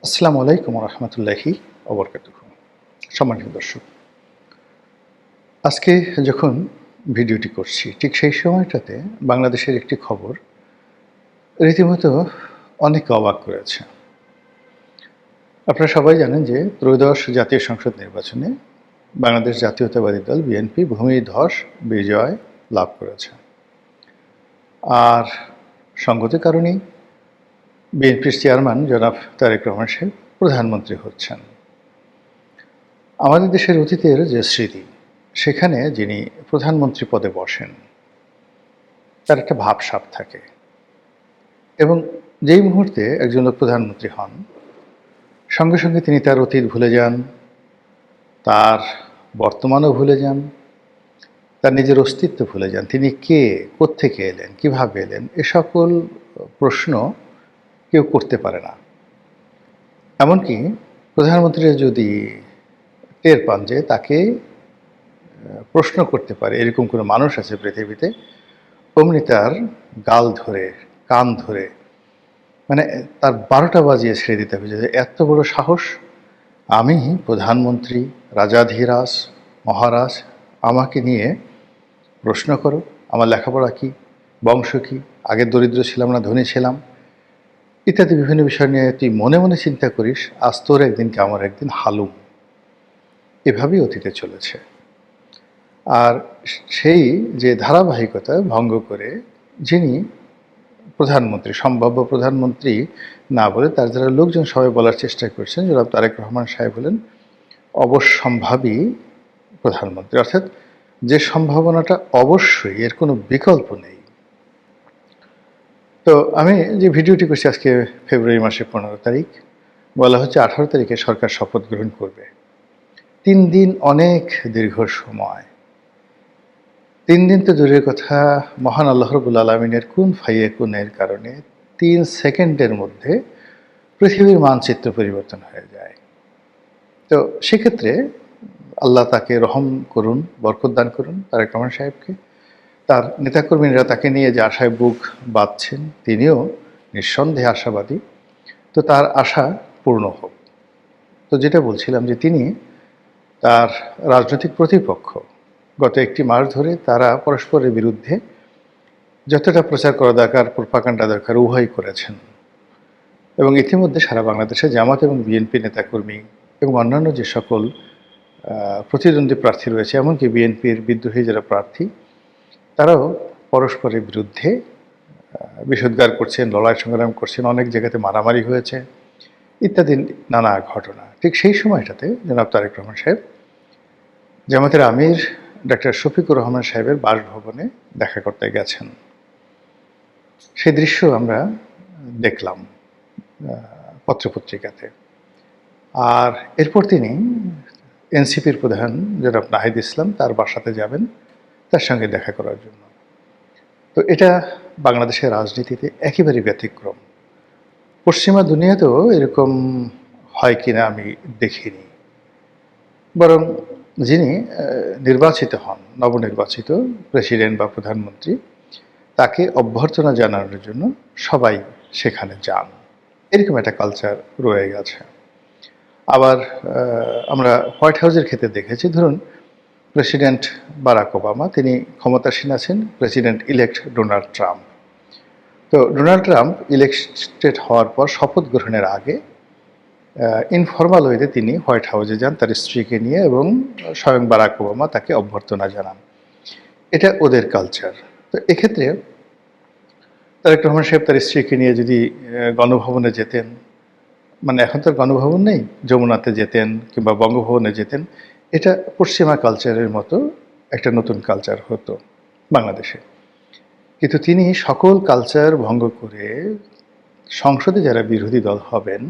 আসসালামু আলাইকুম রহমতুল্লাহি ওবরকাতুহু। সম্মানিত দর্শক, আজকে যখন ভিডিওটি করছি ঠিক সেই সময়টাতে বাংলাদেশের একটি খবর রীতিমতো অনেককে অবাক করেছে। আপনারা সবাই জানেন যে ত্রয়োদশ জাতীয় সংসদ নির্বাচনে বাংলাদেশ জাতীয়তাবাদী দল বিএনপি ভূমিধস বিজয় লাভ করেছে। আর সঙ্গত কারণেই বিএনপির চেয়ারম্যান জনাব তারেক রহমান সাহেব প্রধানমন্ত্রী হচ্ছেন। আমাদের দেশের অতীতের যে স্মৃতি, সেখানে যিনি প্রধানমন্ত্রী পদে বসেন তার একটা ভাবসাব থাকে, এবং যেই মুহূর্তে একজন লোক প্রধানমন্ত্রী হন সঙ্গে সঙ্গে তিনি তার অতীত ভুলে যান, তার বর্তমানও ভুলে যান, তার নিজের অস্তিত্ব ভুলে যান। তিনি কে, কোত্থেকে এলেন, কিভাবে এলেন, এ সকল প্রশ্ন কেউ করতে পারে না। এমনকি প্রধানমন্ত্রী যদি টের পান যে তাকে প্রশ্ন করতে পারে এরকম কোনো মানুষ আছে পৃথিবীতে, অমনি তার গাল ধরে, কান ধরে, মানে তার 12টা বাজিয়ে ছেড়ে দিতে হবে যে এত বড় সাহস, আমি প্রধানমন্ত্রী, রাজাধিরাজ, মহারাজ, আমাকে নিয়ে প্রশ্ন করো, আমার লেখাপড়া কী, বংশ কী, আগে দরিদ্র ছিলাম না ধনী ছিলাম, ইত্যাদি বিভিন্ন বিষয় নিয়ে তুই মনে মনে চিন্তা করিস, আজ তোর একদিন কি আমার একদিন হালুম। এভাবেই অতীতে চলেছে। আর সেই যে ধারাবাহিকতা ভঙ্গ করে যিনি প্রধানমন্ত্রী, সম্ভাব্য প্রধানমন্ত্রী না বলে তার যারা লোকজন সবাই বলার চেষ্টা করছেন, জনাব তারেক রহমান সাহেব হলেন অবশ্যম্ভাবী প্রধানমন্ত্রী, অর্থাৎ যে সম্ভাবনাটা অবশ্যই, এর কোনো বিকল্প নেই। তো আমি যে ভিডিওটি করছি আজকে ফেব্রুয়ারি মাসের 15 তারিখ, বলা হচ্ছে 18 তারিখে সরকার শপথ গ্রহণ করবে। 3 দিন অনেক দীর্ঘ সময়। 3 দিন তো দূরের কথা, মহান আল্লাহ রাব্বুল আলামিনের কুন ফায়াকুনের কারণে 3 সেকেন্ডের মধ্যে পৃথিবীর মানচিত্র পরিবর্তন হয়ে যায়। তো সেক্ষেত্রে আল্লাহ তাকে রহম করুন, বরকত দান করুন তারেক রহমান সাহেবকে। তার নেতাকর্মীরা তাকে নিয়ে যে আশায় বুক বাঁধছেন, তিনিও নিঃসন্দেহে আশাবাদী। তো তার আশা পূর্ণ হোক। তো যেটা বলছিলাম যে তিনি তার রাজনৈতিক প্রতিপক্ষ গত একটি মাস ধরে তারা পরস্পরের বিরুদ্ধে যতটা প্রচার করা দরকার, প্রোপাগান্ডা দরকার, উভয়ই করেছেন। এবং ইতিমধ্যে সারা বাংলাদেশে জামাত এবং বিএনপি নেতাকর্মী এবং অন্যান্য যে সকল প্রতিদ্বন্দ্বী প্রার্থী রয়েছে, এমনকি বিএনপির বিদ্রোহী যারা প্রার্থী, তারাও পরস্পরের বিরুদ্ধে বিষোদ্গার করছেন, লড়াই সংগ্রাম করছেন, অনেক জায়গাতে মারামারি হয়েছে ইত্যাদি নানা ঘটনা। ঠিক সেই সময়টাতে জনাব তারেক রহমান সাহেব জামাতের আমির ডক্টর শফিকুর রহমান সাহেবের বাসভবনে দেখা করতে গেছেন। সেই দৃশ্য আমরা দেখলাম পত্রপত্রিকাতে। আর এরপর তিনি এনসিপির প্রধান জনাব নাহিদ ইসলাম তার বাসাতে যাবেন তার সঙ্গে দেখা করার জন্য। তো এটা বাংলাদেশের রাজনীতিতে একেবারে ব্যতিক্রম। পশ্চিমা দুনিয়াতেও এরকম হয় কিনা আমি দেখিনি। বরং যিনি নির্বাচিত হন, নবনির্বাচিত প্রেসিডেন্ট বা প্রধানমন্ত্রী, তাকে অভ্যর্থনা জানানোর জন্য সবাই সেখানে যান। এরকম একটা কালচার রয়ে গেছে। আবার আমরা হোয়াইট হাউসের ক্ষেত্রে দেখেছি, ধরুন প্রেসিডেন্ট বারাক ওবামা, তিনি ক্ষমতাসীন আছেন প্রেসিডেন্ট ইলেক্ট ডোনাল্ড ট্রাম্প। তো ডোনাল্ড ট্রাম্প ইলেক্টেড হওয়ার পর শপথ গ্রহণের আগে ইনফরমাল ওয়েতে তিনি হোয়াইট হাউসে যান তার স্ত্রীকে নিয়ে, এবং স্বয়ং বারাক ওবামা তাকে অভ্যর্থনা জানান। এটা ওদের কালচার। তো এক্ষেত্রে তারেক রহমান সাহেব তার স্ত্রীকে নিয়ে যদি গণভবনে যেতেন, মানে এখন তো গণভবন নেই, যমুনাতে যেতেন কিংবা বঙ্গভবনে যেতেন, এটা পশ্চিমা কালচারের মতো একটা নতুন কালচার হতো বাংলাদেশে। কিন্তু তিনি সকল কালচার ভঙ্গ করে সংসদে যারা বিরোধী দল হবেন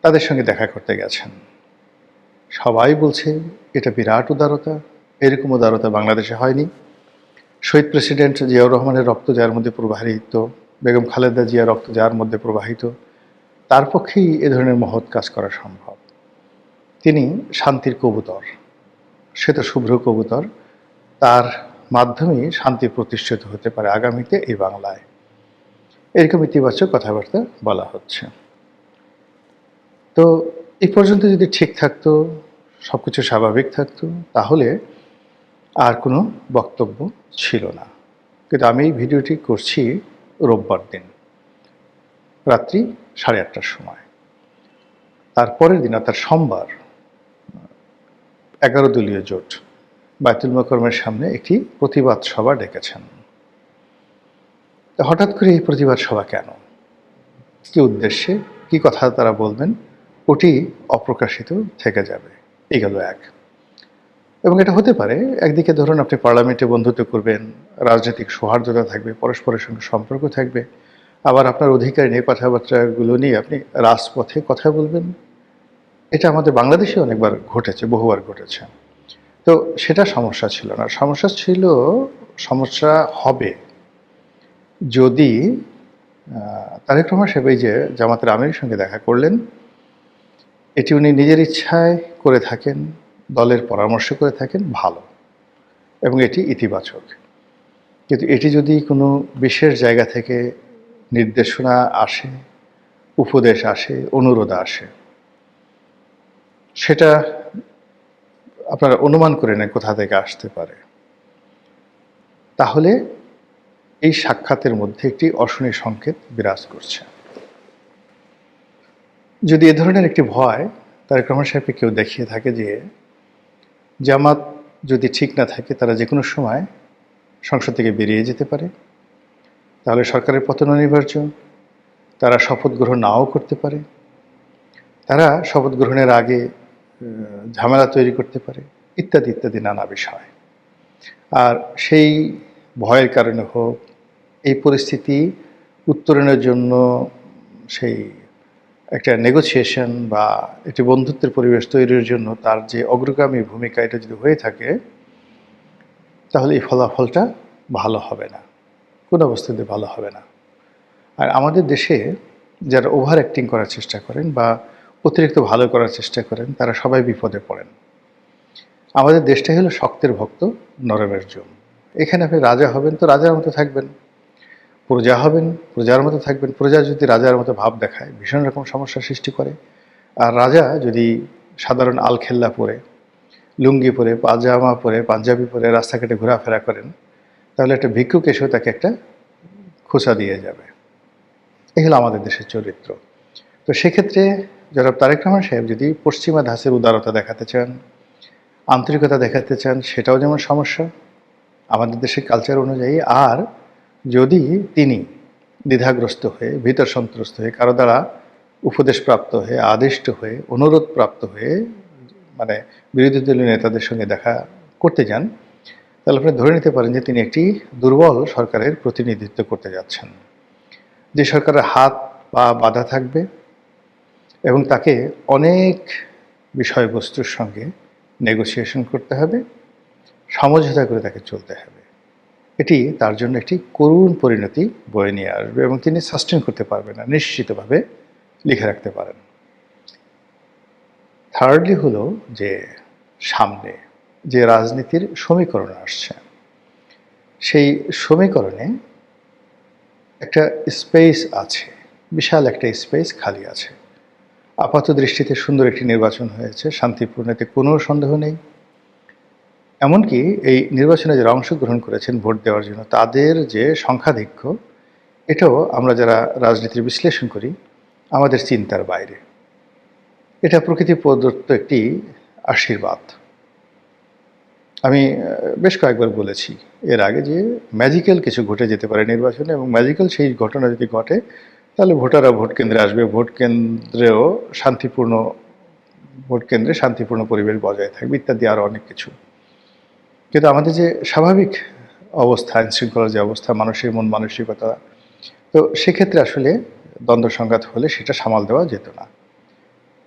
তাদের সঙ্গে দেখা করতে গেছেন। সবাই বলছে এটা বিরাট উদারতা, এরকম উদারতা বাংলাদেশে হয়নি। শহীদ প্রেসিডেন্ট জিয়াউর রহমানের রক্ত যার মধ্যে প্রবাহিত, বেগম খালেদা জিয়ার রক্ত যার মধ্যে প্রবাহিত, তার পক্ষেই এ ধরনের মহৎ কাজ করা সম্ভব। তিনি শান্তির কবুতর, শ্বেত শুভ্র কবুতর, তার মাধ্যমেই শান্তি প্রতিষ্ঠিত হতে পারে আগামীতে এই বাংলায়। এরকম ইতিবাচক কথাবার্তা বলা হচ্ছে। তো এই পর্যন্ত যদি ঠিক থাকতো, সব কিছু স্বাভাবিক থাকতো, তাহলে আর কোনো বক্তব্য ছিল না। কিন্তু আমি এই ভিডিওটি করছি রোববার দিন রাত্রি 8:30টার সময়। তারপরের দিন অর্থাৎ সোমবার 11 দলীয় জোট বায়তুল মোকাররমের সামনে একটি প্রতিবাদ সভা ডেকেছেন। তো হঠাৎ করে এই প্রতিবাদ সভা কেন, কী উদ্দেশ্যে, কী কথা তারা বলবেন, ওটি অপ্রকাশিত থেকে যাবে। এই গেল এক। এবং এটা হতে পারে, একদিকে ধরুন আপনি পার্লামেন্টে বন্ধুত্ব করবেন, রাজনৈতিক সৌহার্দ্যতা থাকবে, পরস্পরের সঙ্গে সম্পর্ক থাকবে, আবার আপনার অধিকার নিয়ে কথাবার্তাগুলো নিয়ে আপনি রাজপথে কথা বলবেন। এটা আমাদের বাংলাদেশে অনেকবার ঘটেছে, বহুবার ঘটেছে। তো সেটা সমস্যা ছিল না। সমস্যা হবে যদি তারেক রহমান সাহেব এই যে জামাতের আমিরের সঙ্গে দেখা করলেন, এটি উনি নিজের ইচ্ছায় করে থাকেন, দলের পরামর্শ করে থাকেন, ভালো, এবং এটি ইতিবাচক। কিন্তু এটি যদি কোনো বিশেষ জায়গা থেকে নির্দেশনা আসে, উপদেশ আসে, অনুরোধ আসে, সেটা আপনারা অনুমান করে নেন কোথা থেকে আসতে পারে, তাহলে এই সাক্ষাতের মধ্যে একটি অশনি সংকেত বিরাজ করছে। যদি এ ধরনের একটি ভয় তারেক রহমান সাহেবকে কেউ দেখিয়ে থাকে যে জামাত যদি ঠিক না থাকে তারা যে কোনো সময় সংসদ থেকে বেরিয়ে যেতে পারে, তাহলে সরকারের পতন অনিবার্য, তারা শপথ গ্রহণ নাও করতে পারে, তারা শপথ গ্রহণের আগে ঝামেলা তৈরি করতে পারে, ইত্যাদি ইত্যাদি নানা বিষয়। আর সেই ভয়ের কারণে হোক, এই পরিস্থিতি উত্তরণের জন্য সেই একটা নেগোসিয়েশন বা একটি বন্ধুত্বের পরিবেশ তৈরির জন্য তার যে অগ্রগামী ভূমিকা, এটা যদি হয়ে থাকে, তাহলে এই ফলাফলটা ভালো হবে না, কোনো অবস্থাতে ভালো হবে না। আর আমাদের দেশে যারা ওভার অ্যাক্টিং করার চেষ্টা করেন বা অতিরিক্ত ভালো করার চেষ্টা করেন, তারা সবাই বিপদে পড়েন। আমাদের দেশটাই হলো শক্তের ভক্ত, নরমের জম। এখানে আপনি রাজা হবেন তো রাজার মতো থাকবেন, প্রজা হবেন প্রজার মতো থাকবেন। প্রজা যদি রাজার মতো ভাব দেখায়, ভীষণ রকম সমস্যার সৃষ্টি করে। আর রাজা যদি সাধারণ আলখেল্লা পরে, লুঙ্গি পরে, পাজামা পরে, পাঞ্জাবি পরে রাস্তাঘাটে ঘোরাফেরা করেন, তাহলে একটা ভিক্ষুক এসেও তাকে একটা খোঁচা দিয়ে যাবে। এই হলো আমাদের দেশের চরিত্র। তো সেক্ষেত্রে জনাব তারেক রহমান সাহেব যদি পশ্চিমা ধাঁচের উদারতা দেখাতে চান, আন্তরিকতা দেখাতে চান, সেটাও যেমন সমস্যা আমাদের দেশের কালচার অনুযায়ী। আর যদি তিনি দ্বিধাগ্রস্ত হয়ে, ভীতর সন্ত্রস্ত হয়ে, কারো দ্বারা উপদেশপ্রাপ্ত হয়ে, আদিষ্ট হয়ে, অনুরোধপ্রাপ্ত হয়ে মানে বিরোধী দলীয় নেতাদের সঙ্গে দেখা করতে যান, তাহলে আপনি ধরে নিতে পারেন যে তিনি একটি দুর্বল সরকারের প্রতিনিধিত্ব করতে যাচ্ছেন, যে সরকারের হাত পা বাঁধা থাকবে এবং তাকে অনেক বিষয়বস্তুর সঙ্গে নেগোসিয়েশন করতে হবে, সমঝোতা করে তাকে চলতে হবে। এটি তার জন্য একটি করুণ পরিণতি বয়ে নিয়ে আসবে এবং তিনি সাস্টেন করতে পারবেন না, নিশ্চিতভাবে লিখে রাখতে পারেন। থার্ডলি হলো যে সামনে যে রাজনীতির সমীকরণ আসছে, সেই সমীকরণে একটা স্পেস আছে, বিশাল একটা স্পেস খালি আছে। আপাত দৃষ্টিতে সুন্দর একটি নির্বাচন হয়েছে, শান্তিপূর্ণ, এতে কোনো সন্দেহ নেই। এমনকি এই নির্বাচনে যারা অংশগ্রহণ করেছেন ভোট দেওয়ার জন্য, তাদের যে সংখ্যাধিক্য, এটাও আমরা যারা রাজনীতির বিশ্লেষণ করি আমাদের চিন্তার বাইরে। এটা প্রকৃতি প্রদত্ত একটি আশীর্বাদ। আমি বেশ কয়েকবার বলেছি এর আগে যে ম্যাজিক্যাল কিছু ঘটে যেতে পারে নির্বাচনে, এবং ম্যাজিক্যাল সেই ঘটনা যদি ঘটে, তাহলে ভোটাররা ভোট কেন্দ্রে আসবে, ভোট কেন্দ্রে শান্তিপূর্ণ পরিবেশ বজায় থাকবে, ইত্যাদি আরও অনেক কিছু। কিন্তু আমাদের যে স্বাভাবিক অবস্থা, আইনশৃঙ্খলার যে অবস্থা, মানুষের মন মানসিকতা, তো সেক্ষেত্রে আসলে দ্বন্দ্ব সংঘাত হলে সেটা সামাল দেওয়া যেত না।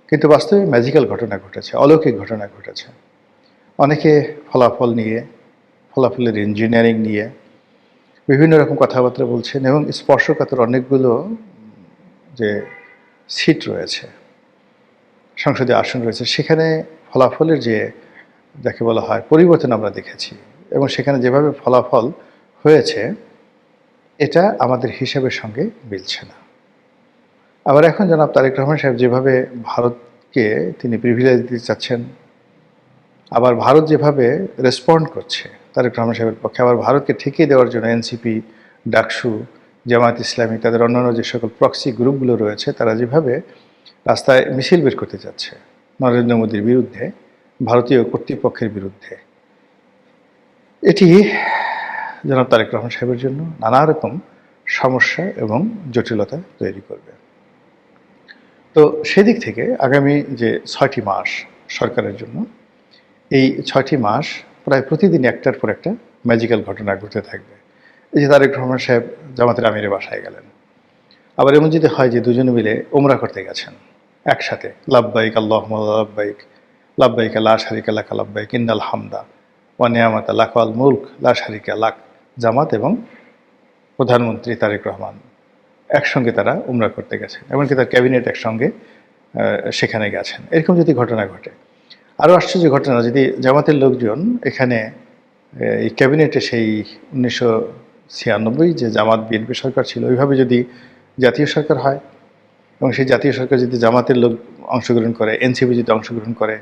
কিন্তু বাস্তবে ম্যাজিক্যাল ঘটনা ঘটেছে, অলৌকিক ঘটনা ঘটেছে। অনেকে ফলাফল নিয়ে, ফলাফলের ইঞ্জিনিয়ারিং নিয়ে বিভিন্ন রকম কথাবার্তা বলছেন, এবং স্পর্শকাতর অনেকগুলো যে সিট রয়েছে, সংসদীয় আসন রয়েছে, সেখানে ফলাফলের যে যাকে বলা হয় পরিবর্তন আমরা দেখেছি, এবং সেখানে যেভাবে ফলাফল হয়েছে, এটা আমাদের হিসাবের সঙ্গে মিলছে না। আবার এখন জনাব তারেক রহমান সাহেব যেভাবে ভারতকে তিনি প্রিভিলেজ দিতে চাচ্ছেন, আবার ভারত যেভাবে রেসপন্ড করছে তারেক রহমান সাহেবের পক্ষে, আবার ভারতকে ঠেকিয়ে দেওয়ার জন্য এনসিপি, ডাকসু, জামায়াত ইসলামী, তাদের অন্যান্য যে সকল প্রক্সি গ্রুপগুলো রয়েছে, তারা যেভাবে রাস্তায় মিছিল বের করতে যাচ্ছে নরেন্দ্র মোদীর বিরুদ্ধে, ভারতীয় কর্তৃপক্ষের বিরুদ্ধে, এটি জনাব তারেক রহমান সাহেবের জন্য নানা রকম সমস্যা এবং জটিলতা তৈরি করবে। তো সেদিক থেকে আগামী যে 6টি মাস সরকারের জন্য, এই 6টি মাস প্রায় প্রতিদিন একটার পর একটা ম্যাজিক্যাল ঘটনা ঘটতে থাকবে। এই যে তারেক রহমান সাহেব জামাতের আমিরের বাসায় গেলেন, আবার এমন যদি হয় যে দুজনে মিলে ওমরা করতে গেছেন একসাথে, লাব্বাইক আল্লাহুম্মা লাব্বাইক, লাব্বাইক লা শারিকা লাকা লাব্বাইক ইন্নাল হামদা ওয়া নিয়ামাতা লাকা ওয়াল মুলক লা শারিকা লাক, জামাত এবং প্রধানমন্ত্রী তারেক রহমান একসঙ্গে তারা উমরা করতে গেছেন, এমনকি তার ক্যাবিনেট একসঙ্গে সেখানে গেছেন। এরকম যদি ঘটনা ঘটে, আরও আশ্চর্য ঘটনা, যদি জামাতের লোকজন এখানে এই ক্যাবিনেটে সেই 1996 যে জামাত বিএনপি সরকার ছিল, ওইভাবে যদি জাতীয় সরকার হয় এবং সেই জাতীয় সরকার যদি জামাতের লোক অংশগ্রহণ করে, এনসিপি যদি অংশগ্রহণ করে,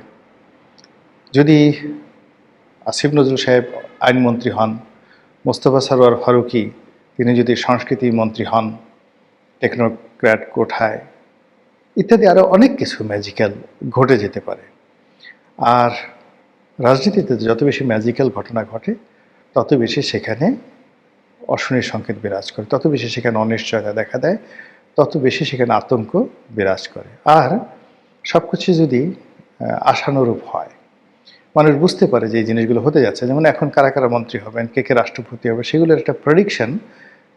যদি আসিফ নজরুল সাহেব আইনমন্ত্রী হন, মোস্তফা সরোয়ার ফারুকী তিনি যদি সংস্কৃতি মন্ত্রী হন টেকনোক্র্যাট কোঠায়, ইত্যাদি আরও অনেক কিছু ম্যাজিক্যাল ঘটে যেতে পারে। আর রাজনীতিতে যত বেশি ম্যাজিক্যাল ঘটনা ঘটে, তত বেশি সেখানে অশনির সংকেত বিরাজ করে, তত বেশি সেখানে অনিশ্চয়তা দেখা দেয়, তত বেশি সেখানে আতঙ্ক বিরাজ করে। আর সব কিছু যদি আশানুরূপ হয়, মানুষ বুঝতে পারে যে এই জিনিসগুলো হতে যাচ্ছে, যেমন এখন কারা কারা মন্ত্রী হবেন, কে কে রাষ্ট্রপতি হবে, সেগুলোর একটা প্রেডিকশন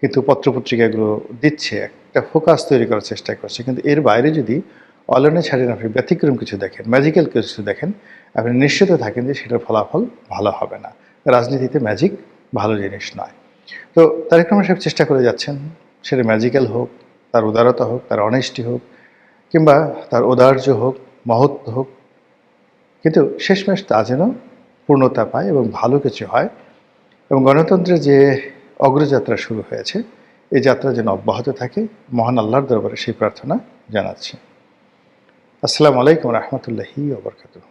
কিন্তু পত্রপত্রিকাগুলো দিচ্ছে, একটা ফোকাস তৈরি করার চেষ্টা করছে। কিন্তু এর বাইরে যদি অলনে ছাড়েন, আপনি ব্যতিক্রম কিছু দেখেন, ম্যাজিক্যাল কিছু দেখেন, আপনি নিশ্চিত থাকেন যে সেটার ফলাফল ভালো হবে না। রাজনীতিতে ম্যাজিক ভালো জিনিস নয়। তো তারেক রহমান সাহেব চেষ্টা করে যাচ্ছেন, সেটা ম্যাজিক্যাল হোক, তার উদারতা হোক, তার অনেস্টি হোক, কিংবা তার ঔদার্য হোক, মহত্ব হোক, কিন্তু শেষমেশ তা যেন পূর্ণতা পায় এবং ভালো কিছু হয়, এবং গণতন্ত্রের যে অগ্রযাত্রা শুরু হয়েছে, এই যাত্রা যেন অব্যাহত থাকে, মহান আল্লাহর দরবারে সেই প্রার্থনা জানাচ্ছি। আসসালামু আলাইকুম রহমতুল্লাহি ওয়া বারাকাতুহু।